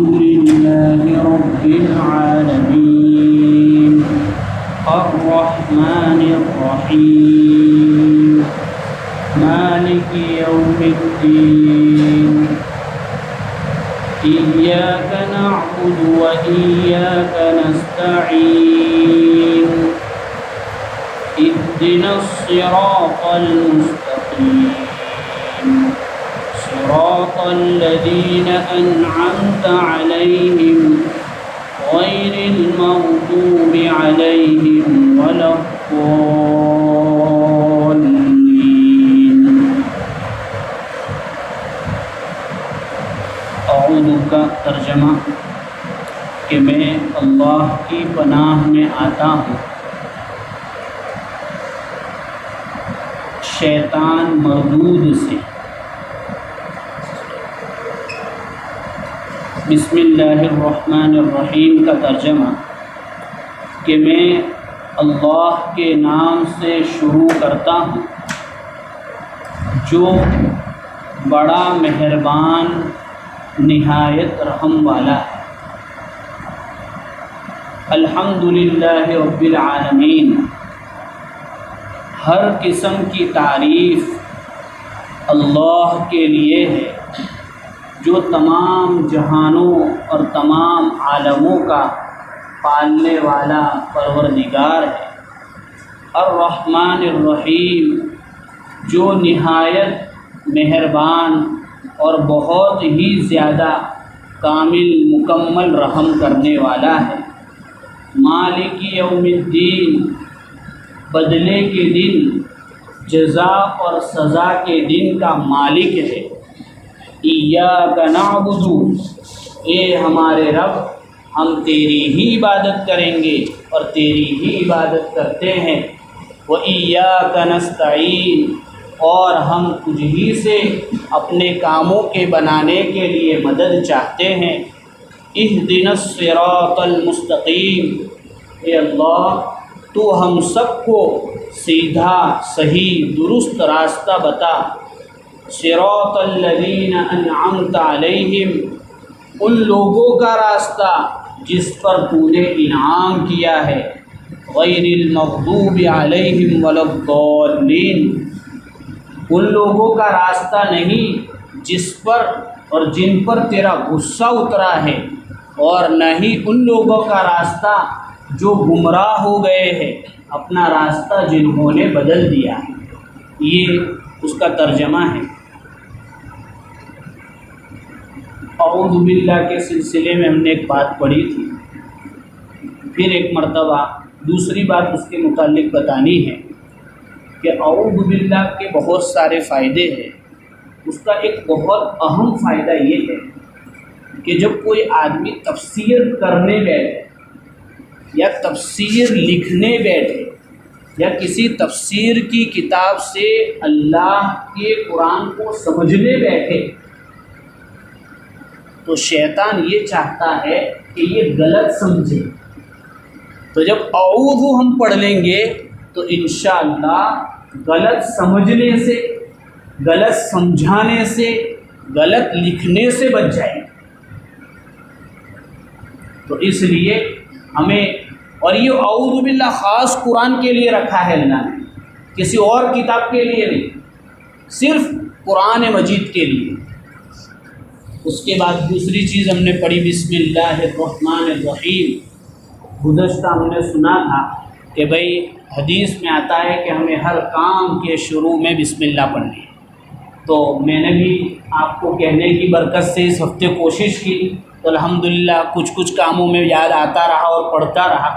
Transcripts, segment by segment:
لله رب العالمين الرحمن الرحيم مالك يوم الدين إياك نعبد وإياك نستعين اهدنا الصراط المستقيم صراط الذين أنعمت عليهم غير المغضوب عليهم ولا الضالين۔ اعوذ کا ترجمہ کہ میں اللہ کی پناہ میں آتا ہوں شیطان مردود سے۔ بسم اللہ الرحمن الرحیم کا ترجمہ کہ میں اللہ کے نام سے شروع کرتا ہوں جو بڑا مہربان نہایت رحم والا ہے۔ الحمدللہ رب العالمین، ہر قسم کی تعریف اللہ کے لیے ہے جو تمام جہانوں اور تمام عالموں کا پالنے والا پروردگار ہے۔ الرحمن الرحیم، جو نہایت مہربان اور بہت ہی زیادہ کامل مکمل رحم کرنے والا ہے۔ مالک یوم الدین، بدلے کے دن، جزا اور سزا کے دن کا مالک ہے۔ ایاک نعبد، اے ہمارے رب ہم تیری ہی عبادت کریں گے اور تیری ہی عبادت کرتے ہیں۔ وَإِيَّاكَ نَسْتَعِينُ، اور ہم تجھ ہی سے اپنے کاموں کے بنانے کے لیے مدد چاہتے ہیں۔ اهدنا الصراط المستقیم، اے اللہ تو ہم سب کو سیدھا صحیح درست راستہ بتا۔ صراط الذین انعمت علیہم، ان لوگوں کا راستہ جس پر تو نے انعام کیا ہے۔ غیر المغضوب علیہم ولا الضالین، ان لوگوں کا راستہ نہیں جس پر اور جن پر تیرا غصہ اترا ہے، اور نہ ہی ان لوگوں کا راستہ جو گمراہ ہو گئے ہیں، اپنا راستہ جنہوں نے بدل دیا ہے۔ یہ اس کا ترجمہ ہے۔ اعوذ باللہ کے سلسلے میں ہم نے ایک بات پڑھی تھی، پھر ایک مرتبہ دوسری بات اس کے متعلق بتانی ہے کہ اعوذ باللہ کے بہت سارے فائدے ہیں۔ اس کا ایک بہت اہم فائدہ یہ ہے کہ جب کوئی آدمی تفسیر کرنے بیٹھے یا تفسیر لکھنے بیٹھے یا کسی تفسیر کی کتاب سے اللہ کے قرآن کو سمجھنے بیٹھے تو شیطان یہ چاہتا ہے کہ یہ غلط سمجھے۔ تو جب اعوذ ہم پڑھ لیں گے تو انشاءاللہ غلط سمجھنے سے، غلط سمجھانے سے، غلط لکھنے سے بچ جائیں۔ تو اس لیے ہمیں، اور یہ اعوذ باللہ خاص قرآن کے لیے رکھا ہے اللہ نے، کسی اور کتاب کے لیے نہیں، صرف قرآن مجید کے لیے۔ اس کے بعد دوسری چیز ہم نے پڑھی بسم اللہ الرحمن الرحیم۔ گزشتہ ہم نے سنا تھا کہ بھئی حدیث میں آتا ہے کہ ہمیں ہر کام کے شروع میں بسم اللہ پڑھنی ہے۔ تو میں نے بھی آپ کو کہنے کی برکت سے اس ہفتے کوشش کی تو الحمدللہ کچھ کاموں میں یاد آتا رہا اور پڑھتا رہا۔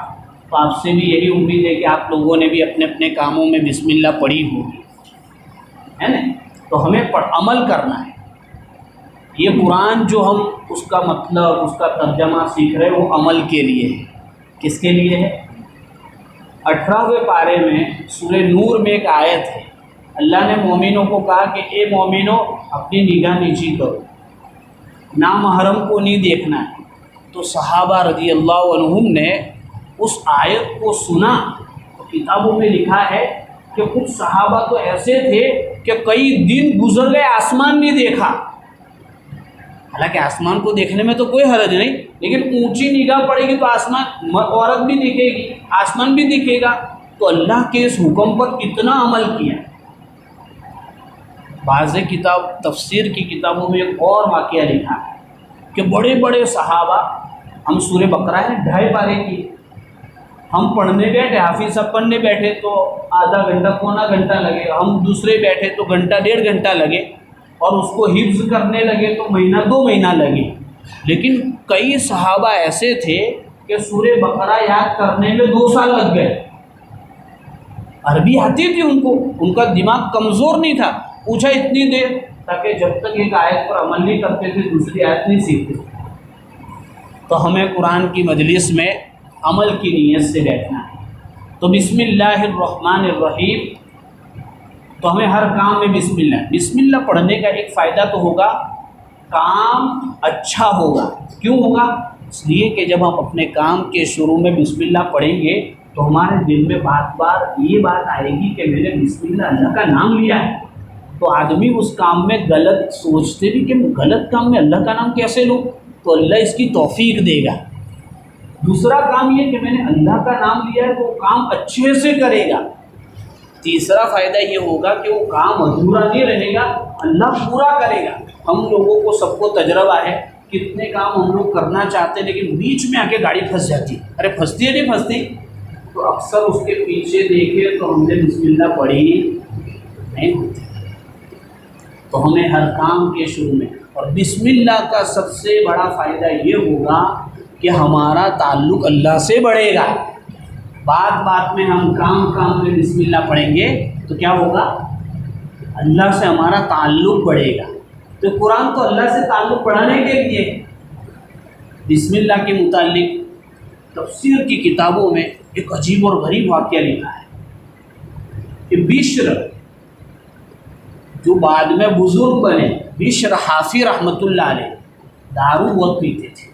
تو آپ سے بھی یہی امید ہے کہ آپ لوگوں نے بھی اپنے اپنے کاموں میں بسم اللہ پڑھی ہوگی، ہے نا؟ تو ہمیں عمل کرنا ہے۔ یہ قرآن جو ہم اس کا مطلب، اس کا ترجمہ سیکھ رہے ہیں وہ عمل کے لیے ہے۔ کس کے لیے ہے؟ 18ویں پارے میں سورہ نور میں ایک آیت ہے، اللہ نے مومنوں کو کہا کہ اے مومنوں اپنی نگاہ نیچی کرو، نامحرم کو نہیں دیکھنا ہے۔ تو صحابہ رضی اللہ عنہم نے اس آیت کو سنا تو کتابوں میں لکھا ہے کہ کچھ صحابہ تو ایسے تھے کہ کئی دن گزر گئے آسمان نہیں دیکھا، حالانکہ آسمان کو دیکھنے میں تو کوئی حرج نہیں، لیکن اونچی نگاہ پڑے گی تو آسمان، عورت بھی دکھے گی، آسمان بھی دکھے گا، تو اللہ کے اس حکم پر اتنا عمل کیا۔ بعض کتاب تفسیر کی کتابوں میں ایک اور واقعہ لکھا ہے کہ بڑے بڑے صحابہ، ہم سورہ بقرہ ہے 2.5 پارے کی، ہم پڑھنے بیٹھے، حافظ صاحب پڑھنے بیٹھے تو آدھا گھنٹہ پونا گھنٹہ لگے، ہم دوسرے بیٹھے تو گھنٹہ 1.5 گھنٹہ لگے، اور اس کو حفظ کرنے لگے تو مہینہ 2 مہینہ لگے۔ لیکن کئی صحابہ ایسے تھے کہ سورہ بقرہ یاد کرنے میں 2 سال لگ گئے۔ عربی آتی تھی ان کو، ان کا دماغ کمزور نہیں تھا، پوچھا اتنی دیر، تاکہ جب تک ایک آیت پر عمل نہیں کرتے تھے دوسری آیت نہیں سیکھتے تھے۔ تو ہمیں قرآن کی مجلس میں عمل کی نیت سے بیٹھنا ہے۔ تو بسم اللہ الرحمن الرحیم، تو ہمیں ہر کام میں بسم اللہ پڑھنے کا ایک فائدہ تو ہوگا، کام اچھا ہوگا۔ کیوں ہوگا؟ اس لیے کہ جب ہم اپنے کام کے شروع میں بسم اللہ پڑھیں گے تو ہمارے دل میں بار یہ بات آئے گی کہ میں نے بسم اللہ کا نام لیا ہے۔ تو آدمی اس کام میں غلط سوچتے بھی کہ غلط کام میں اللہ کا نام کیسے لوں، تو اللہ اس کی توفیق دے گا۔ دوسرا کام یہ کہ میں نے اللہ کا نام لیا ہے تو وہ کام اچھے سے کرے گا۔ تیسرا فائدہ یہ ہوگا کہ وہ کام ادھورا نہیں رہے گا، اللہ پورا کرے گا۔ ہم لوگوں کو سب کو تجربہ ہے، کتنے کام ہم لوگ کرنا چاہتے ہیں لیکن بیچ میں آ کے گاڑی پھنس جاتی ہے۔ ارے پھنستی ہے نہیں پھنستی؟ تو اکثر اس کے پیچھے دیکھے تو ہم نے بسم اللہ پڑھی نہیں ہوتی۔ تو ہمیں ہر کام کے شروع میں، اور بسم اللہ کا سب سے بڑا فائدہ یہ ہوگا کہ ہمارا تعلق اللہ سے بڑھے گا۔ بات میں ہم کام میں بسم اللہ پڑھیں گے تو کیا ہوگا؟ اللہ سے ہمارا تعلق بڑھے گا۔ تو قرآن تو اللہ سے تعلق بڑھانے کے لیے۔ بسم اللہ کے متعلق تفسیر کی کتابوں میں ایک عجیب اور غریب واقعہ لکھا ہے کہ بشر جو بعد میں بزرگ بنے، بشر حافی رحمۃ اللہ علیہ، دارو بہت پیتے تھے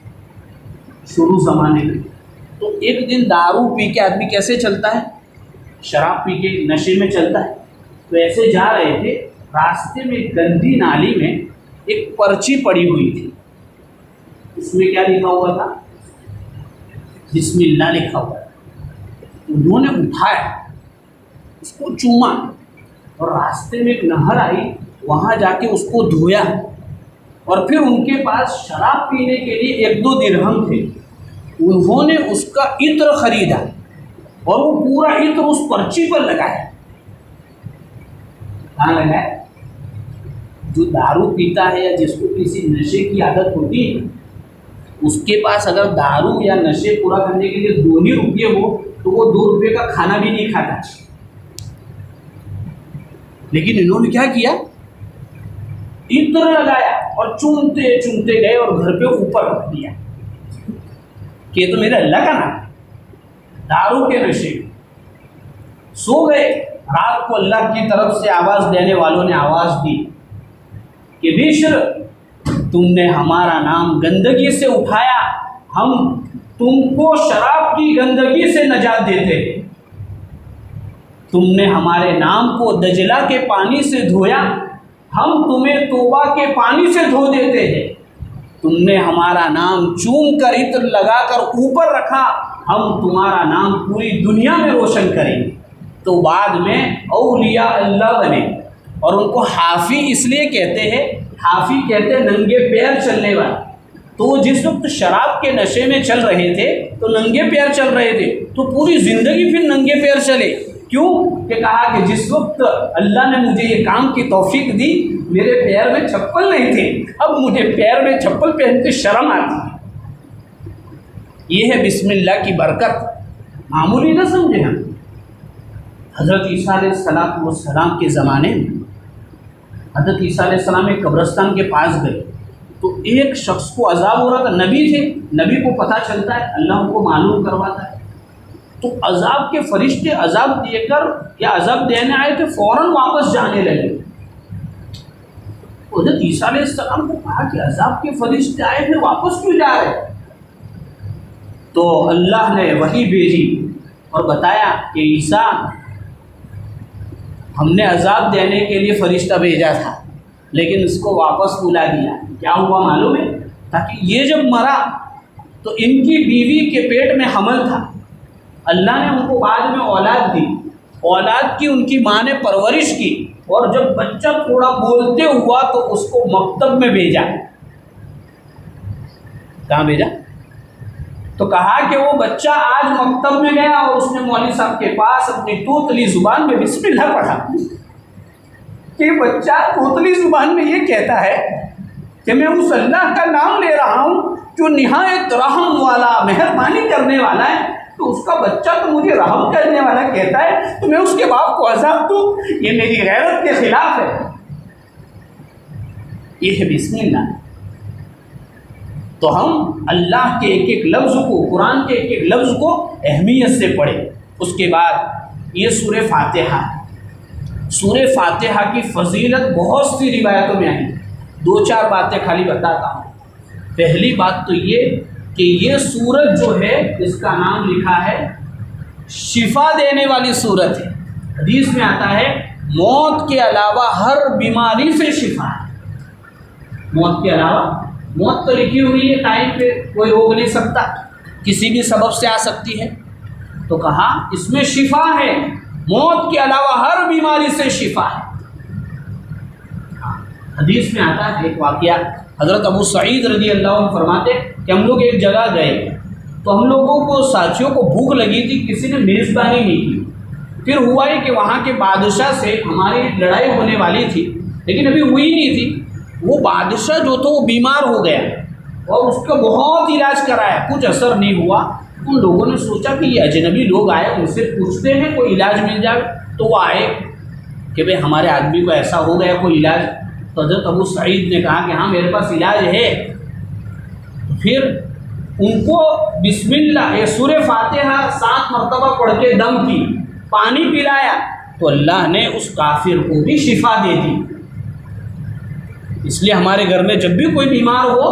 شروع زمانے میں۔ تو ایک دن دارو پی کے آدمی کیسے چلتا ہے؟ شراب پی کے نشے میں چلتا ہے۔ تو ایسے جا رہے تھے، راستے میں گندی نالی میں ایک پرچی پڑی ہوئی تھی، اس میں کیا لکھا ہوا تھا؟ بسم اللہ لکھا ہوا تھا۔ انہوں نے اٹھایا، اس کو چوما، اور راستے میں ایک نہر آئی، وہاں جا کے اس کو دھویا، اور پھر ان کے پاس شراب پینے کے لیے 1-2 درہم تھے، انہوں نے اس کا عطر خریدا اور وہ پورا عطر اس پرچی پر لگایا۔ کہاں لگایا؟ جو دارو پیتا ہے یا جس کو کسی نشے کی عادت ہوتی ہے، اس کے پاس اگر دارو یا نشے پورا کرنے کے لیے 2 ہی روپے ہو تو وہ 2 روپے کا کھانا بھی نہیں کھاتا۔ لیکن انہوں نے کیا کیا؟ عطر لگایا اور چومتے چومتے گئے اور گھر پہ اوپر رکھ دیا کہ یہ تو میرا اللہ کا نام ہے۔ دارو کے نشے میں سو گئے۔ رات کو اللہ کی طرف سے آواز دینے والوں نے آواز دی کہ بشر، تم نے ہمارا نام گندگی سے اٹھایا، ہم تم کو شراب کی گندگی سے نجات دیتے ہیں۔ تم نے ہمارے نام کو دجلہ کے پانی سے دھویا، ہم تمہیں توبہ کے پانی سے دھو دیتے ہیں۔ تم نے ہمارا نام چوم کر عطر لگا کر اوپر رکھا، ہم تمہارا نام پوری دنیا میں روشن کریں گے۔ تو بعد میں اولیاء اللہ بنے، اور ان کو حافی اس لیے کہتے ہیں، حافی کہتے ہیں ننگے پیر چلنے والا۔ تو وہ جس وقت شراب کے نشے میں چل رہے تھے تو ننگے پیر چل رہے تھے، تو پوری زندگی پھر ننگے پیر چلے۔ کیوں کہ کہا کہ جس وقت اللہ نے مجھے یہ کام کی توفیق دی، میرے پیر میں چپل نہیں تھے، اب مجھے پیر میں چپل پہن کے شرم آتی ہے۔ یہ ہے بسم اللہ کی برکت، معمولی نہ سمجھے ہم۔ حضرت عیسیٰ علیہ السلام کے زمانے میں حضرت عیسیٰ علیہ السلام ایک قبرستان کے پاس گئے تو ایک شخص کو عذاب ہو رہا تھا۔ نبی تھے، نبی کو پتہ چلتا ہے، اللہ ان کو معلوم کرواتا ہے۔ تو عذاب کے فرشتے عذاب دے کر یا عذاب دینے آئے تھے، فوراً واپس جانے لگے۔ حضرت عیسیٰ علیہ السلام کو کہا کہ عذاب کے فرشتے آئے تھے، واپس کیوں جا رہے؟ تو اللہ نے وحی بھیجی اور بتایا کہ عیسیٰ، ہم نے عذاب دینے کے لیے فرشتہ بھیجا تھا لیکن اس کو واپس بلا دیا، کیا ہوا معلوم ہے؟ تاکہ یہ جب مرا تو ان کی بیوی کے پیٹ میں حمل تھا، اللہ نے ان کو بعد میں اولاد دی، اولاد کی ان کی ماں نے پرورش کی، اور جب بچہ تھوڑا بولتے ہوا تو اس کو مکتب میں بھیجا۔ کہاں بھیجا؟ تو کہا کہ وہ بچہ آج مکتب میں گیا اور اس نے مولوی صاحب کے پاس اپنی توتلی زبان میں بسم اللہ پڑھا کہ بچہ توتلی زبان میں یہ کہتا ہے کہ میں اس اللہ کا نام لے رہا ہوں جو نہایت رحم والا، مہربانی کرنے والا ہے، تو اس کا بچہ تو مجھے رحم کرنے والا کہتا ہے تو میں اس کے باپ کو عذاب دوں؟ یہ میری غیرت کے خلاف ہے۔ یہ ہے بسم اللہ۔ تو ہم اللہ کے ایک ایک لفظ کو، قرآن کے ایک ایک لفظ کو اہمیت سے پڑھیں۔ اس کے بعد یہ سورہ فاتحہ، سورہ فاتحہ کی فضیلت بہت سی روایتوں میں آئی، دو چار باتیں خالی بتاتا ہوں۔ پہلی بات تو یہ کہ یہ سورت جو ہے اس کا نام لکھا ہے شفا دینے والی سورت ہے۔ حدیث میں آتا ہے موت کے علاوہ ہر بیماری سے شفا ہے۔ موت کے علاوہ، موت تو لکھی ہوئی ہے ٹائم پہ، کوئی روک نہیں سکتا، کسی بھی سبب سے آ سکتی ہے، تو کہا اس میں شفا ہے، موت کے علاوہ ہر بیماری سے شفا ہے۔ حدیث میں آتا ہے ایک واقعہ، حضرت ابو سعید رضی اللہ عنہ فرماتے کہ ہم لوگ ایک جگہ گئے تو ہم لوگوں کو ساتھیوں کو بھوک لگی تھی، کسی نے میزبانی نہیں کی۔ پھر ہوا ہے کہ وہاں کے بادشاہ سے ہماری لڑائی ہونے والی تھی لیکن ابھی ہوئی نہیں تھی۔ وہ بادشاہ جو تھا وہ بیمار ہو گیا اور اس کا بہت علاج کرایا، کچھ اثر نہیں ہوا۔ ان لوگوں نے سوچا کہ یہ اجنبی لوگ آئے، ان سے پوچھتے ہیں کوئی علاج مل جائے۔ تو وہ آئے کہ بھئی ہمارے آدمی کو ایسا ہو گیا، کوئی علاج؟ تو حضرت ابو سعید نے کہا کہ ہاں میرے پاس علاج ہے۔ پھر ان کو بسم اللہ یہ سورہ فاتحہ 7 مرتبہ پڑھ کے دم کی، پانی پلایا تو اللہ نے اس کافر کو بھی شفا دے دی۔ اس لیے ہمارے گھر میں جب بھی کوئی بیمار ہو،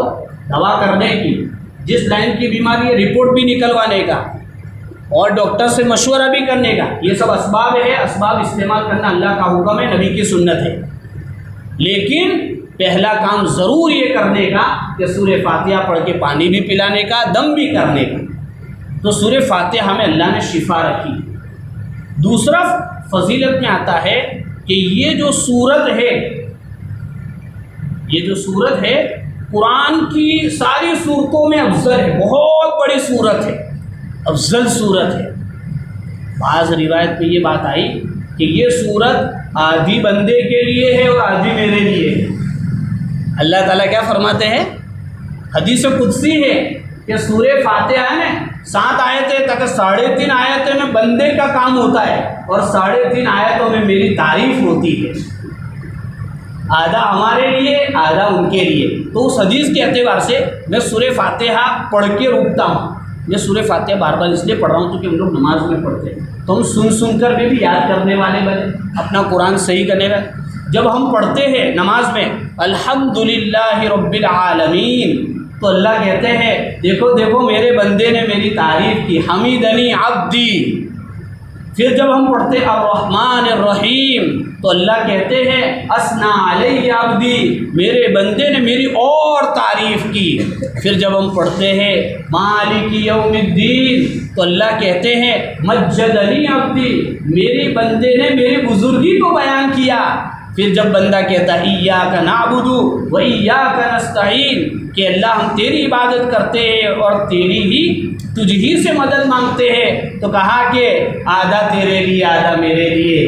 دوا کرنے کی، جس لائن کی بیماری ہے رپورٹ بھی نکلوانے کا اور ڈاکٹر سے مشورہ بھی کرنے کا، یہ سب اسباب ہے، اسباب استعمال کرنا اللہ کا حکم ہے، نبی کی سنت ہے۔ لیکن پہلا کام ضرور یہ کرنے کا کہ سورہ فاتحہ پڑھ کے پانی بھی پلانے کا، دم بھی کرنے کا۔ تو سورہ فاتحہ میں اللہ نے شفا رکھی۔ دوسرا فضیلت میں آتا ہے کہ یہ جو سورت ہے، یہ جو سورت ہے قرآن کی ساری صورتوں میں افضل ہے، بہت بڑی صورت ہے، افضل صورت ہے۔ بعض روایت میں یہ بات آئی کہ یہ صورت آدھی بندے کے لیے ہے اور آدھی میرے لیے ہے۔ اللہ تعالیٰ کیا فرماتے ہیں؟ حدیث قدسی ہے کہ سورہ فاتحہ ہے 7 آیتیں تک، 3.5 آیتیں میں بندے کا کام ہوتا ہے اور 3.5 آیتوں میں میری تعریف ہوتی ہے، آدھا ہمارے لیے آدھا ان کے لیے۔ تو اس حدیث کے اعتبار سے میں سورہ فاتحہ پڑھ کے رکتا ہوں۔ میں سورہ فاتحہ بار بار اس لیے پڑھ رہا ہوں کیونکہ ہم لوگ نماز میں پڑھتے ہیں تو ہم سن کر بھی یاد کرنے والے بنے، اپنا قرآن صحیح کرنے والے۔ جب ہم پڑھتے ہیں نماز میں الحمدللہ رب العالمین تو اللہ کہتے ہیں دیکھو دیکھو میرے بندے نے میری تعریف کی، حمیدنی عبدی۔ پھر جب ہم پڑھتے الرحمن الرحیم تو اللہ کہتے ہیں اثنا علیہ عبدی، میرے بندے نے میری اور تعریف کی۔ پھر جب ہم پڑھتے ہیں مالک یوم الدین تو اللہ کہتے ہیں مجدنی عبدی، میرے بندے نے میری بزرگی کو بیان کیا۔ پھر جب بندہ کہتا ہے ایاک نعبد و ایاک نستعین کہ اللہ ہم تیری عبادت کرتے ہیں اور تجھ ہی سے مدد مانگتے ہیں، تو کہا کہ آدھا تیرے لیے آدھا میرے لیے،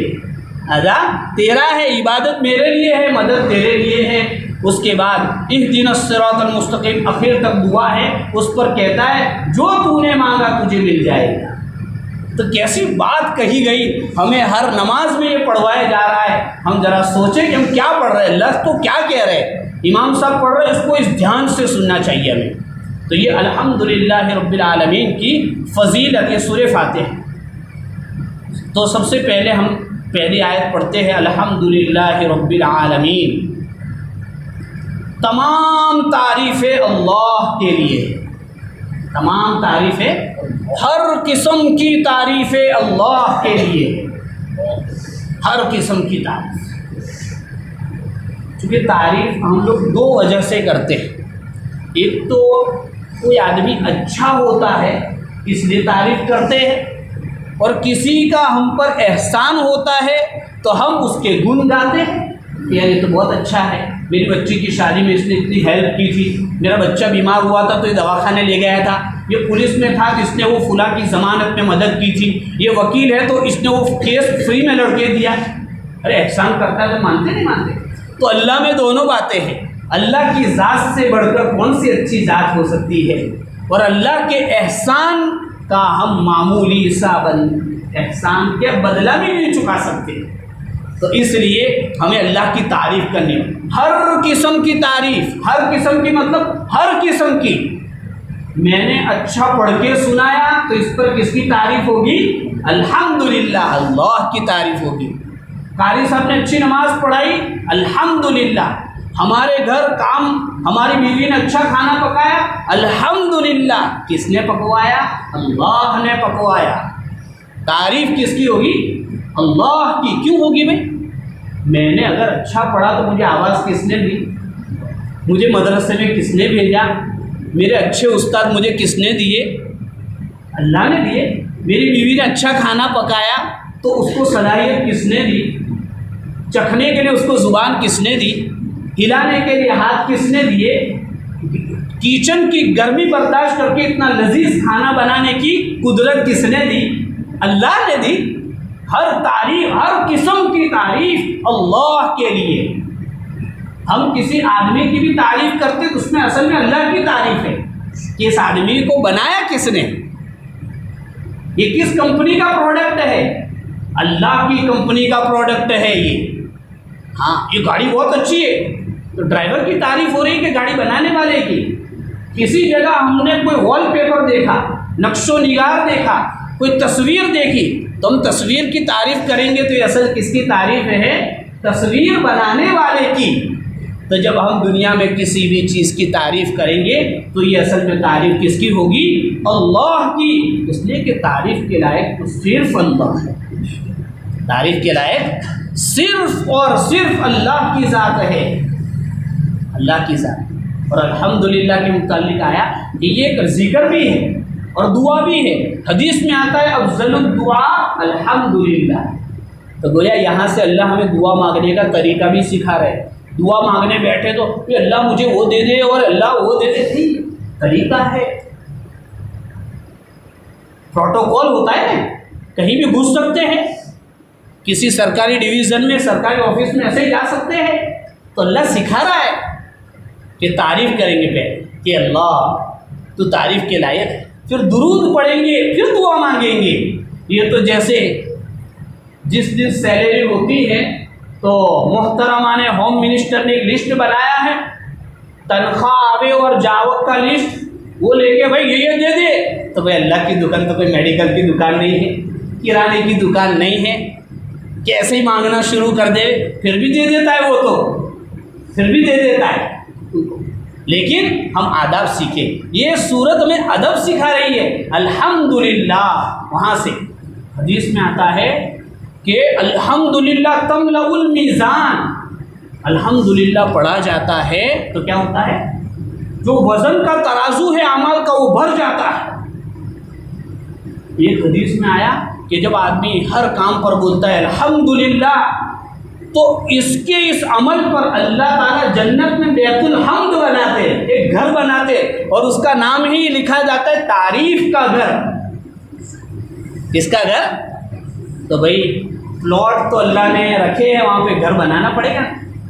آدھا تیرا ہے، عبادت میرے لیے ہے، مدد تیرے لیے ہے۔ اس کے بعد اہدنا الصراط المستقیم آخر تک دعا ہے، اس پر کہتا ہے جو تو نے مانگا تجھے مل جائے گا۔ تو کیسی بات کہی گئی، ہمیں ہر نماز میں یہ پڑھوایا جا رہا ہے۔ ہم ذرا سوچیں کہ ہم کیا پڑھ رہے ہیں، لفظ تو کیا کہہ رہے ہیں، امام صاحب پڑھ رہے ہیں، اس کو اس دھیان سے سننا چاہیے ہمیں۔ تو یہ الحمدللہ رب العالمین کی فضیلت ہے سورہ فاتحہ۔ تو سب سے پہلے ہم پہلی آیت پڑھتے ہیں الحمدللہ رب العالمین، تمام تعریفیں اللہ کے لیے، تمام تعریفیں، ہر قسم کی تعریفیں اللہ کے لیے، ہر قسم کی تعریف۔ چونکہ تعریف ہم لوگ دو وجہ سے کرتے ہیں. ایک تو کوئی آدمی اچھا ہوتا ہے اس لیے تعریف کرتے ہیں، اور کسی کا ہم پر احسان ہوتا ہے تو ہم اس کے گن گاتے ہیں کہ یار یہ تو بہت اچھا ہے، میری بچی کی شادی میں اس نے اتنی ہیلپ کی تھی، میرا بچہ بیمار ہوا تھا تو یہ دواخانے لے گیا تھا، یہ پولیس میں تھا تو اس نے وہ فلاں کی ضمانت میں مدد کی تھی، یہ وکیل ہے تو اس نے وہ کیس فری میں لڑ کے دیا. ارے احسان کرتا ہے تو مانتے نہیں مانتے؟ تو اللہ میں دونوں باتیں ہیں. اللہ کی ذات سے بڑھ کر کون سی اچھی ذات ہو سکتی ہے، اور اللہ کے احسان کا ہم معمولی سا احسان کے بدلہ بھی نہیں چکا سکتے. تو اس لیے ہمیں اللہ کی تعریف کرنی ہے، ہر قسم کی تعریف، ہر قسم کی مطلب ہر قسم کی. میں نے اچھا پڑھ کے سنایا تو اس پر کس کی تعریف ہوگی؟ الحمدللہ، اللہ کی تعریف ہوگی. قاری صاحب نے اچھی نماز پڑھائی، الحمدللہ. ہمارے گھر کام، ہماری بیوی نے اچھا کھانا پکایا، الحمدللہ. کس نے پکوایا؟ اللہ نے پکوایا. تعریف کس کی ہوگی؟ اللہ کی. کیوں ہوگی بھائی؟ میں نے اگر اچھا پڑھا تو مجھے آواز کس نے دی؟ مجھے مدرسے میں کس نے بھیجا؟ میرے اچھے استاد مجھے کس نے دیے؟ اللہ نے دیے. میری بیوی نے اچھا کھانا پکایا تو اس کو صلاحیت کس نے دی؟ چکھنے کے لیے اس کو زبان کس نے دی؟ ہلانے کے لیے ہاتھ کس نے دیے؟ کچن کی گرمی برداشت کر کے اتنا لذیذ کھانا بنانے کی قدرت کس نے دی؟ اللہ نے دی. ہر تعریف، ہر قسم کی تعریف اللہ کے لیے. ہم کسی آدمی کی بھی تعریف کرتے تو اس میں اصل میں اللہ کی تعریف ہے کہ اس آدمی کو بنایا کس نے، یہ کس کمپنی کا پروڈکٹ ہے؟ اللہ کی کمپنی کا پروڈکٹ ہے یہ. ہاں یہ گاڑی بہت اچھی ہے تو ڈرائیور کی تعریف ہو رہی ہے کہ گاڑی بنانے والے کی. کسی جگہ ہم نے کوئی وال پیپر دیکھا، نقش و نگار دیکھا، کوئی تصویر دیکھی تو ہم تصویر کی تعریف کریں گے تو یہ اصل کس کی تعریف ہے؟ تصویر بنانے والے کی. تو جب ہم دنیا میں کسی بھی چیز کی تعریف کریں گے تو یہ اصل میں تعریف کس کی ہوگی؟ اللہ کی. اس لیے کہ تعریف کے لائق تو صرف اللہ ہے. تعریف کے لائق صرف اور صرف اللہ کی ذات ہے، اللہ کی ذات. اور الحمدللہ کے متعلق آیا کہ یہ ایک ذکر بھی ہے اور دعا بھی ہے. حدیث میں آتا ہے افضل الدعاء الحمدللہ. تو گویا یہاں سے اللہ ہمیں دعا مانگنے کا طریقہ بھی سکھا رہے. دعا مانگنے بیٹھے تو کہ اللہ مجھے وہ دے دے اور اللہ وہ دے دے، نہیں، طریقہ ہے، پروٹوکول ہوتا ہے نا. کہیں بھی گھس سکتے ہیں، کسی سرکاری ڈویژن میں، سرکاری آفس میں ایسے ہی جا سکتے ہیں. تو اللہ سکھا رہا ہے کہ تعریف کریں گے پہلے کہ اللہ تو تعریف کے لائق ہے، پھر درود پڑھیں گے، پھر دعا مانگیں گے. یہ تو جیسے جس دن سیلری ہوتی ہے تو محترمہ نے ہوم منسٹر نے ایک لسٹ بنایا ہے، تنخواہ آوے اور جاوت کا لسٹ، وہ لے کے بھائی یہ دے دے. تو بھائی اللہ کی دکان تو کوئی میڈیکل کی دکان نہیں ہے، کرانے کی دکان نہیں ہے کہ ایسے ہی مانگنا شروع کر دے. پھر بھی دے دیتا ہے، وہ تو پھر بھی دے دیتا ہے. لیکن ہم آداب سیکھیں. یہ صورت میں ادب سکھا رہی ہے الحمدللہ. وہاں سے حدیث میں آتا ہے کہ الحمدللہ تملأ المیزان. الحمدللہ پڑھا جاتا ہے تو کیا ہوتا ہے؟ جو وزن کا ترازو ہے اعمال کا وہ بھر جاتا ہے. ایک حدیث میں آیا کہ جب آدمی ہر کام پر بولتا ہے الحمدللہ تو اس کے اس عمل پر اللہ تعالیٰ جنت میں بیت الحمد بناتے، ایک گھر بناتے، اور اس کا نام ہی لکھا جاتا ہے تعریف کا گھر. کس کا گھر؟ تو بھائی پلاٹ تو اللہ نے رکھے ہیں، وہاں پہ گھر بنانا پڑے گا.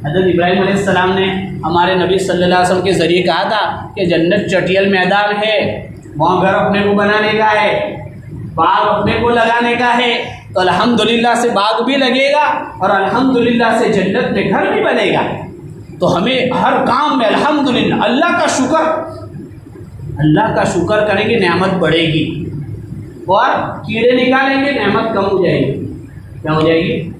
حضرت ابراہیم علیہ السلام نے ہمارے نبی صلی اللہ علیہ وسلم کے ذریعے کہا تھا کہ جنت چٹیل میدان ہے، وہاں گھر اپنے کو بنانے کا ہے، باغ اپنے کو لگانے کا ہے. تو الحمدللہ سے باغ بھی لگے گا اور الحمدللہ سے جنت میں گھر بھی بنے گا. تو ہمیں ہر کام میں الحمدللہ اللہ کا شکر کریں گے، نعمت بڑھے گی. اور کیڑے نکالیں گے، نعمت کم ہو جائے گی. کیا ہو جائے گی؟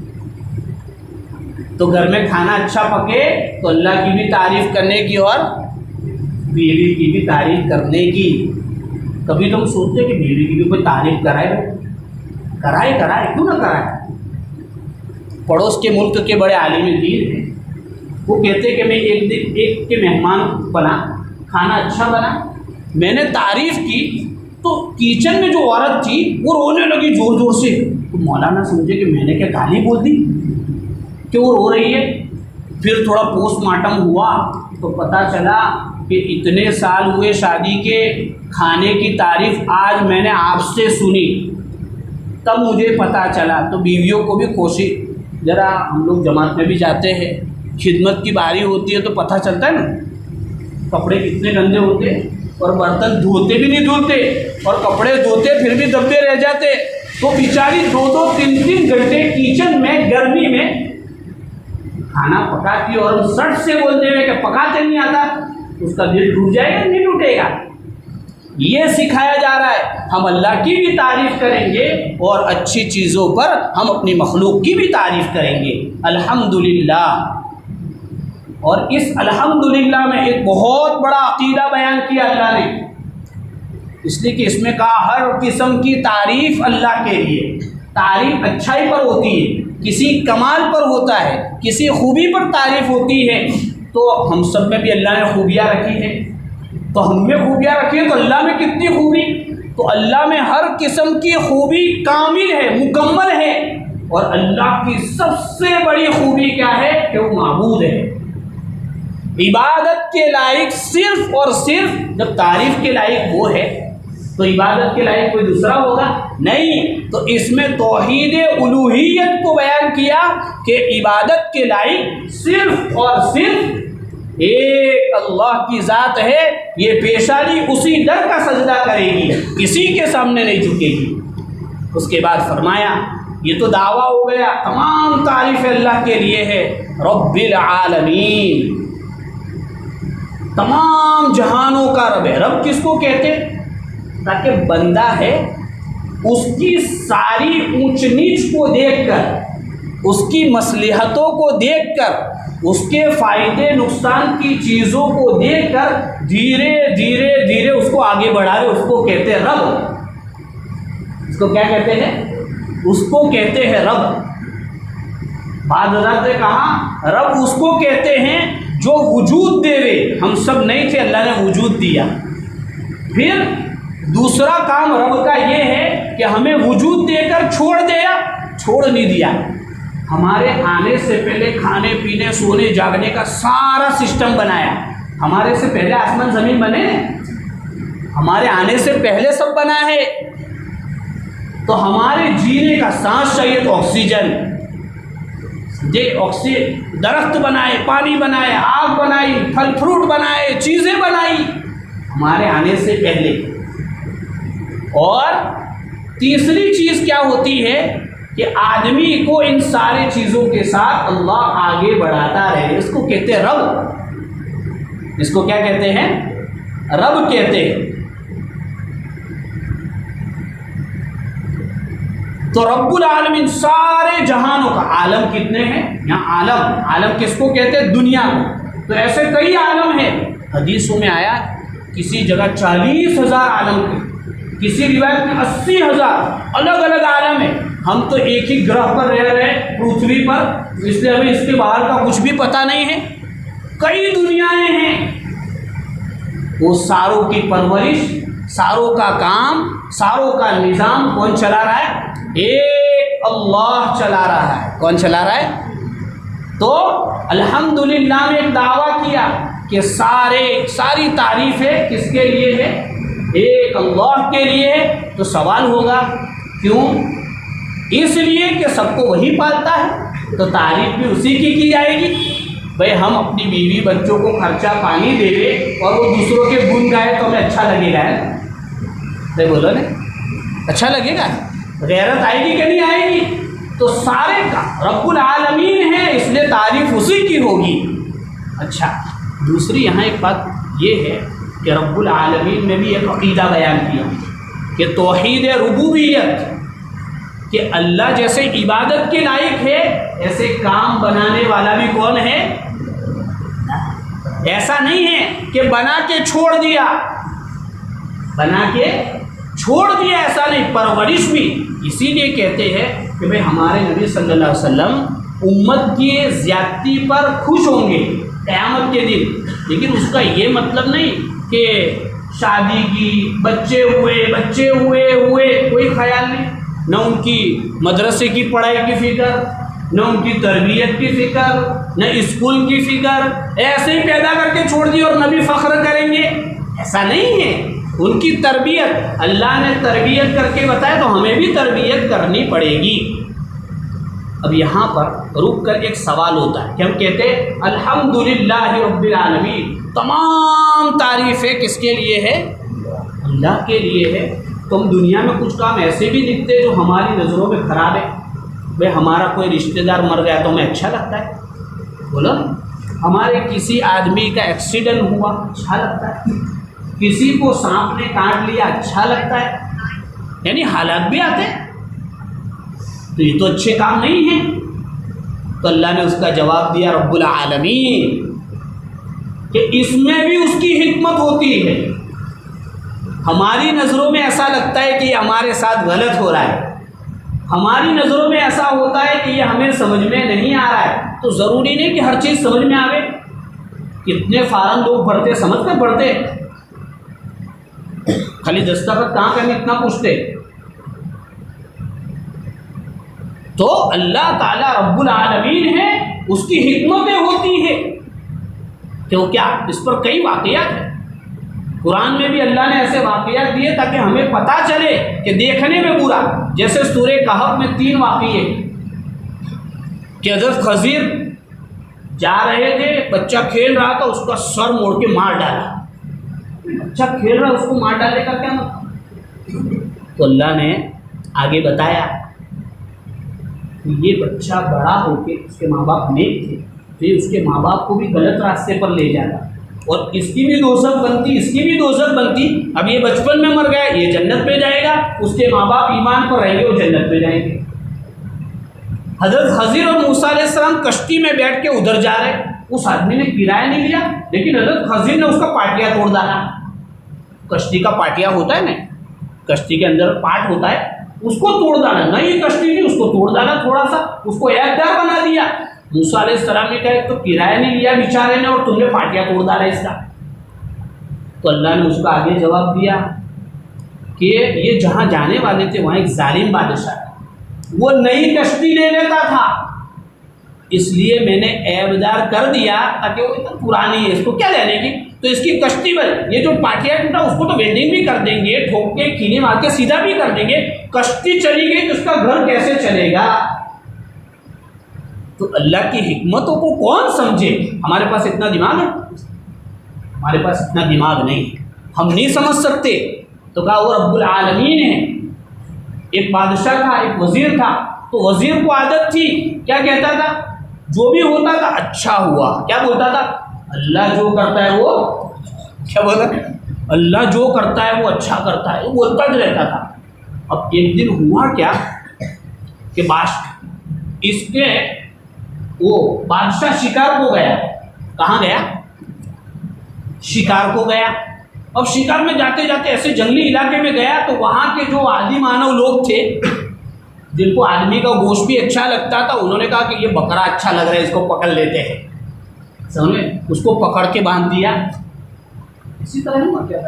تو گھر میں کھانا اچھا پکے تو اللہ کی بھی تعریف کرنے کی اور بیوی کی بھی تعریف کرنے کی. کبھی تم سوچتے کہ بیوی کی بھی کوئی تعریف کرائے، کیوں نہ کرائے. پڑوس کے ملک کے بڑے عالم دین ہیں، وہ کہتے کہ میں ایک کے مہمان بنا، کھانا اچھا بنا، میں نے تعریف کی تو کچن میں جو عورت تھی وہ رونے لگی زور زور سے. تو مولانا سمجھے کہ میں نے کیا گالی بول دی کہ وہ رو رہی ہے. پھر تھوڑا پوسٹ مارٹم ہوا تو پتہ چلا کہ اتنے سال ہوئے شادی کے، کھانے کی تعریف آج میں نے آپ سے سنی، تب مجھے پتہ چلا. تو بیویوں کو بھی کوشش، ذرا ہم لوگ جماعت میں بھی جاتے ہیں، خدمت کی باری ہوتی ہے تو پتہ چلتا ہے نا کپڑے کتنے گندے ہوتے اور برتن دھوتے بھی نہیں دھلتے، اور کپڑے دھوتے پھر بھی دبے رہ جاتے. تو بیچاری 2-2 3-3 گھنٹے کچن میں گرمی میں کھانا پکاتی، اور سٹ سے بولتے ہوئے کہ پکاتے نہیں آتا، اس کا دل ٹوٹ جائے گا نہیں ٹوٹے گا. یہ سکھایا جا رہا ہے ہم اللہ کی بھی تعریف کریں گے اور اچھی چیزوں پر ہم اپنی مخلوق کی بھی تعریف کریں گے. الحمدللہ. اور اس الحمدللہ میں ایک بہت بڑا عقیدہ بیان کیا اللہ نے، اس لیے کہ اس میں کہا ہر قسم کی تعریف اللہ کے لیے. تعریف اچھائی پر ہوتی ہے، کسی کمال پر ہوتا ہے، کسی خوبی پر تعریف ہوتی ہے. تو ہم سب میں بھی اللہ نے خوبیاں رکھی ہیں، تو ہم میں خوبیاں رکھی ہیں تو اللہ میں کتنی خوبی. تو اللہ میں ہر قسم کی خوبی کامل ہے، مکمل ہے. اور اللہ کی سب سے بڑی خوبی کیا ہے کہ وہ معبود ہے، عبادت کے لائق صرف اور صرف. جب تعریف کے لائق وہ ہے تو عبادت کے لائق کوئی دوسرا ہوگا نہیں. تو اس میں توحید الوہیت کو بیان کیا کہ عبادت کے لائق صرف اور صرف ایک اللہ کی ذات ہے. یہ پیشانی اسی در کا سجدہ کرے گی، کسی کے سامنے نہیں جھکے گی. اس کے بعد فرمایا یہ تو دعویٰ ہو گیا، تمام تعریف اللہ کے لیے ہے، رب العالمین، تمام جہانوں کا رب ہے. رب کس کو کہتے؟ تاکہ بندہ ہے اس کی ساری اونچ نیچ کو دیکھ کر، اس کی مصلحتوں کو دیکھ کر، اس کے فائدے نقصان کی چیزوں کو دیکھ کر دھیرے دھیرے دھیرے اس کو آگے بڑھا رہے، اس کو کہتے ہیں رب. اس کو کیا کہتے ہیں؟ اس کو کہتے ہیں رب. بعض حضرات نے کہا رب اس کو کہتے ہیں جو وجود دے وے. ہم سب نہیں تھے، اللہ نے وجود دیا. پھر دوسرا کام رب کا یہ ہے کہ ہمیں وجود دے کر چھوڑ دیا، چھوڑ نہیں دیا. ہمارے آنے سے پہلے کھانے پینے سونے جاگنے کا سارا سسٹم بنایا. ہمارے سے پہلے آسمان زمین بنے، ہمارے آنے سے پہلے سب بنا ہے. تو ہمارے جینے کا سانس چاہیے تو آکسیجن دے، درخت بنائے، پانی بنائے، آگ بنائی، پھل فروٹ بنائے، چیزیں بنائی ہمارے آنے سے پہلے. اور تیسری چیز کیا ہوتی ہے کہ آدمی کو ان سارے چیزوں کے ساتھ اللہ آگے بڑھاتا رہے. اس کو کہتے ہیں رب. اس کو کیا کہتے ہیں؟ رب کہتے ہیں. تو رب العالمین سارے جہانوں کا. عالم کتنے ہیں یہاں؟ عالم کس کو کہتے ہیں؟ دنیا کو. تو ایسے کئی عالم ہیں. حدیثوں میں آیا کسی جگہ 40,000 عالم کے، کسی روایت میں 80,000 الگ الگ عالم ہے. ہم تو ایک ہی گرہ پر رہ رہے ہیں پرتھوی پر، اس لیے ہمیں اس کے باہر کا کچھ بھی پتہ نہیں ہے. کئی دنیایں ہیں. وہ ساروں کی پرورش، ساروں کا کام، ساروں کا نظام کون چلا رہا ہے؟ ایک اللہ چلا رہا ہے. کون چلا رہا ہے؟ تو الحمدللہ میں ایک دعویٰ کیا کہ ساری تعریفیں کس کے لیے ہے؟ ایک اللہ کے لیے ہے. تو سوال ہوگا کیوں؟ اس لیے کہ سب کو وہی پالتا ہے، تو تعریف بھی اسی کی جائے گی. بھائی ہم اپنی بیوی بچوں کو خرچہ پانی دے دے اور وہ دوسروں کے گن گائے تو ہمیں اچھا لگے گا نہیں؟ بولو نا، اچھا لگے گا؟ غیرت آئے گی کہ نہیں آئے گی؟ تو سارے کا رب العالمین ہے، اس لیے تعریف اسی کی ہوگی. اچھا، دوسری یہاں ایک بات یہ ہے کہ رب العالمین میں بھی ایک عقیدہ بیان کیا کہ توحید ربوبیت، کہ اللہ جیسے عبادت کے لائق ہے ایسے کام بنانے والا بھی کون ہے؟ ایسا نہیں ہے کہ بنا کے چھوڑ دیا، ایسا نہیں. پرورش بھی اسی لیے کہتے ہیں کہ بھئی ہمارے نبی صلی اللہ علیہ وسلم امت کی زیادتی پر خوش ہوں گے قیامت کے دن، لیکن اس کا یہ مطلب نہیں کہ شادی کی، بچے ہوئے کوئی خیال نہیں، نہ ان کی مدرسے کی پڑھائی کی فکر، نہ ان کی تربیت کی فکر، نہ اسکول کی فکر، ایسے ہی پیدا کر کے چھوڑ دی اور نبی فخر کریں گے، ایسا نہیں ہے۔ ان کی تربیت، اللہ نے تربیت کر کے بتایا تو ہمیں بھی تربیت کرنی پڑے گی۔ اب یہاں پر رک کر ایک سوال ہوتا ہے کہ ہم کہتے ہیں الحمدللہ رب العالمین، تمام تعریفیں کس کے لیے ہے؟ اللہ کے لیے ہے۔ تو ہم دنیا میں کچھ کام ایسے بھی دکھتے جو ہماری نظروں میں خراب ہے، بھائی ہمارا کوئی رشتہ دار مر گیا تو ہمیں اچھا لگتا ہے، بولو، ہمارے کسی آدمی کا ایکسیڈنٹ ہوا اچھا لگتا ہے، کسی کو سانپ نے کاٹ لیا اچھا لگتا ہے، یعنی حالات بھی آتے ہیں، تو یہ تو اچھے کام نہیں ہیں۔ تو اللہ نے اس کا جواب دیا رب العالمین کہ اس میں بھی اس کی حکمت ہوتی ہے۔ ہماری نظروں میں ایسا لگتا ہے کہ یہ ہمارے ساتھ غلط ہو رہا ہے، ہماری نظروں میں ایسا ہوتا ہے کہ یہ ہمیں سمجھ میں نہیں آ رہا ہے، تو ضروری نہیں کہ ہر چیز سمجھ میں آوے۔ کتنے فارم لوگ بھرتے، سمجھ کر بھرتے، خالی دستخط کہاں کرنے اتنا پوچھتے۔ تو اللہ تعالیٰ رب العالمین ہے، اس کی حکمتیں ہوتی ہے، کیوں کیا اس پر کئی واقعات ہیں۔ قرآن میں بھی اللہ نے ایسے واقعات دیے تاکہ ہمیں پتہ چلے کہ دیکھنے میں برا، جیسے سورہ کہف میں 3 واقعے کہ حضرت خضر جا رہے تھے، بچہ کھیل رہا تھا، اس کا سر موڑ کے مار ڈالا۔ بچہ کھیل رہا اس کو مار ڈالنے کا کیا مطلب؟ تو اللہ نے آگے بتایا یہ بچہ بڑا ہو کے، اس کے ماں باپ نیک تھے تو یہ اس کے ماں باپ کو بھی غلط راستے پر لے جاتا، اور اس کی بھی دوزخ بنتی، اس کی بھی دوزخ بنتی۔ اب یہ بچپن میں مر گیا، یہ جنت میں جائے گا، اس کے ماں باپ ایمان پر رہیں گے، وہ جنت میں جائیں گے۔ حضرت خضر اور موسیٰ علیہ السلام کشتی میں بیٹھ کے ادھر جا رہے، اس آدمی نے کرایہ نہیں لیا، لیکن حضرت خضر نے اس کا پاٹیا توڑ ڈالا۔ کشتی کا پاٹیا ہوتا ہے نا، کشتی کے اندر پاٹ ہوتا ہے، اس کو توڑ ڈالا، نئی کشتی تھی اس کو توڑ ڈالا، تھوڑا سا اس کو ایک دار بنا دیا۔ موسیٰ علیہ السلام نے کہا تو کرایہ نہیں لیا بیچارے نے، اور تم نے پاٹیا توڑ ڈالا اس کا۔ تو اللہ نے اس کا آگے جواب دیا کہ یہ جہاں جانے والے تھے وہاں ایک ظالم بادشاہ تھا، وہ نئی کشتی لے لیتا تھا، اس لیے میں نے عیبدار کر دیا تاکہ وہ اتنا پرانی ہے، اس کو کیا لینے کی، تو اس کی کشتی بن، یہ جو پاٹیا ٹوٹا اس کو تو ویلڈنگ بھی کر دیں گے، ٹھوک کے کینے مار کے سیدھا بھی کر دیں گے، کشتی چلی گئی تو اس کا گھر کیسے چلے گا؟ تو اللہ کی حکمتوں کو کون سمجھے؟ ہمارے پاس اتنا دماغ ہے؟ ہمارے پاس اتنا دماغ نہیں، ہم نہیں سمجھ سکتے۔ تو کہا وہ رب العالمین ہے۔ ایک بادشاہ تھا، ایک وزیر تھا، تو وزیر کو عادت تھی، کیا کہتا تھا؟ جو بھی ہوتا تھا اچھا ہوا، کیا بولتا تھا؟ اللہ جو کرتا ہے وہ، کیا بولتا؟ اللہ جو کرتا ہے وہ اچھا کرتا ہے، وہ بولتا ہی رہتا تھا۔ اب ایک دن ہوا کیا کہ اس کے وہ بادشاہ شکار کو گیا۔ کہاں گیا؟ شکار کو گیا۔ اب شکار میں جاتے جاتے ایسے جنگلی علاقے میں گیا تو وہاں کے جو عادی مانو لوگ تھے جن کو آدمی کا گوشت بھی اچھا لگتا تھا، انہوں نے کہا کہ یہ بکرا اچھا لگ رہا ہے، اس کو پکڑ لیتے ہیں، سمجھے؟ اس کو پکڑ کے باندھ دیا۔ اسی طرح نہیں ہوا کیا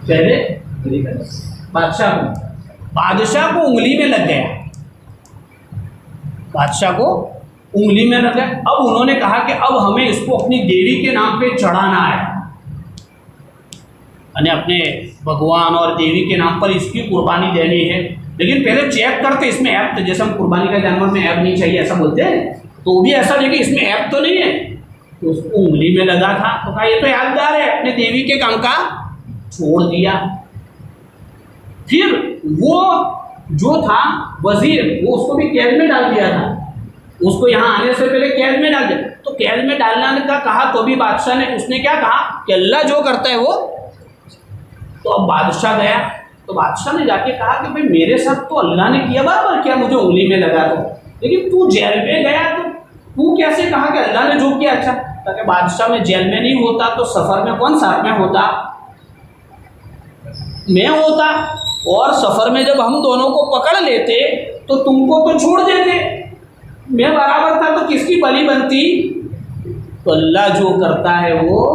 پہلے بادشاہ کو انگلی میں لگ گیا، بادشاہ کو انگلی میں لگ گیا۔ اب انہوں نے کہا کہ اب ہمیں اس کو اپنی دیوی کے نام پہ چڑھانا ہے، یعنی اپنے بھگوان اور دیوی کے نام پر اس کی قربانی دینی ہے، لیکن پہلے چیک کرتے اس میں ایپ، جیسے ہم قربانی کا جانور میں ایپ نہیں چاہیے ایسا بولتے ہیں، تو وہ بھی ایسا دیکھیں اس میں ایپ تو نہیں ہے، تو اس کو انگلی میں لگا تھا، تو کہا یہ تو یادگار ہے، اپنے دیوی کے کام کا چھوڑ دیا۔ پھر وہ جو تھا وزیر، وہ اس کو بھی قید میں ڈال دیا تھا، اس کو یہاں آنے سے پہلے قید میں ڈال دیا، تو قید میں ڈالنے کا کہا تو بھی بادشاہ نے، اس نے کیا کہا کہ اللہ جو کرتا ہے وہ۔ تو اب بادشاہ گیا تو بادشاہ نے جا کے کہا کہ بھائی میرے ساتھ تو اللہ نے کیا برابر کیا، مجھے انگلی میں لگا دو، لیکن تو جیل میں گیا تو کیسے کہا کہ اللہ نے جو کیا اچھا؟ تاکہ بادشاہ میں جیل میں نہیں ہوتا تو سفر میں کون ساتھ میں ہوتا؟ میں ہوتا، اور سفر میں جب ہم دونوں کو پکڑ لیتے تو تم کو تو چھوڑ دیتے، میں برابر تھا تو کس کی بلی بنتی؟ تو اللہ جو کرتا ہے وہ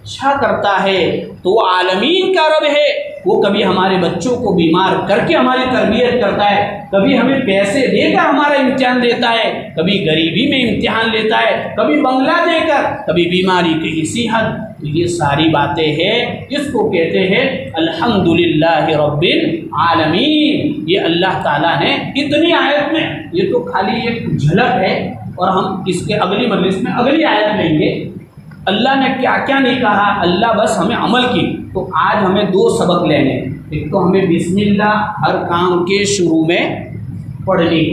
اچھا کرتا ہے، تو وہ عالمین کا رب ہے، وہ کبھی ہمارے بچوں کو بیمار کر کے ہماری تربیت کرتا ہے، کبھی ہمیں پیسے دے کر ہمارا امتحان لیتا ہے، کبھی غریبی میں امتحان لیتا ہے، کبھی بنگلہ دے کر، کبھی بیماری کی صحت۔ تو یہ ساری باتیں ہیں، اس کو کہتے ہیں الحمدللہ رب العالمین۔ یہ اللہ تعالیٰ نے اتنی آیت میں، یہ تو خالی ایک جھلک ہے، اور ہم اس کے اگلی مجلس میں اگلی آیت لیں گے اللہ نے کیا کیا نہیں کہا، اللہ بس ہمیں عمل کی۔ تو آج ہمیں دو سبق لینے، ایک تو ہمیں بسم اللہ ہر کام کے شروع میں پڑھنی،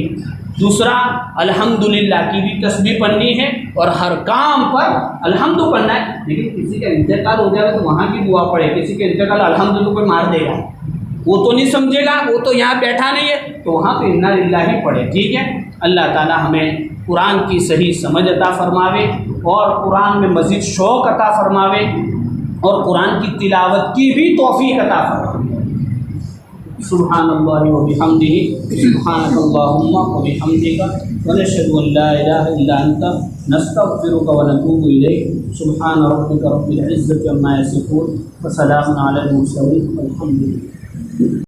دوسرا الحمدللہ کی بھی تسبیح پڑھنی ہے، اور ہر کام پر الحمد پڑھنا ہے۔ لیکن کسی کا انتقال ہو جائے تو وہاں کی دعا پڑھے، کسی کا انتقال الحمدللہ کوئی مار دے گا، وہ تو نہیں سمجھے گا، وہ تو یہاں بیٹھا نہیں ہے، تو وہاں پہ انا للہ ہی پڑھے، ٹھیک ہے۔ اللہ تعالیٰ ہمیں قرآن کی صحیح سمجھ عطا فرماوے، اور قرآن میں مزید شوق عطا فرماوے، اور قرآن کی تلاوت کی بھی توفیق عطا فرماوے۔ سبحان اللہ و بحمدہ، سبحانک اللہم و بحمدک، ونشہد ان لا الہ الا انت، نستغفرک و نتوب الیک۔ سبحان ربک رب العزۃ عما یصفون، وسلام علی المرسلین، والحمد للہ۔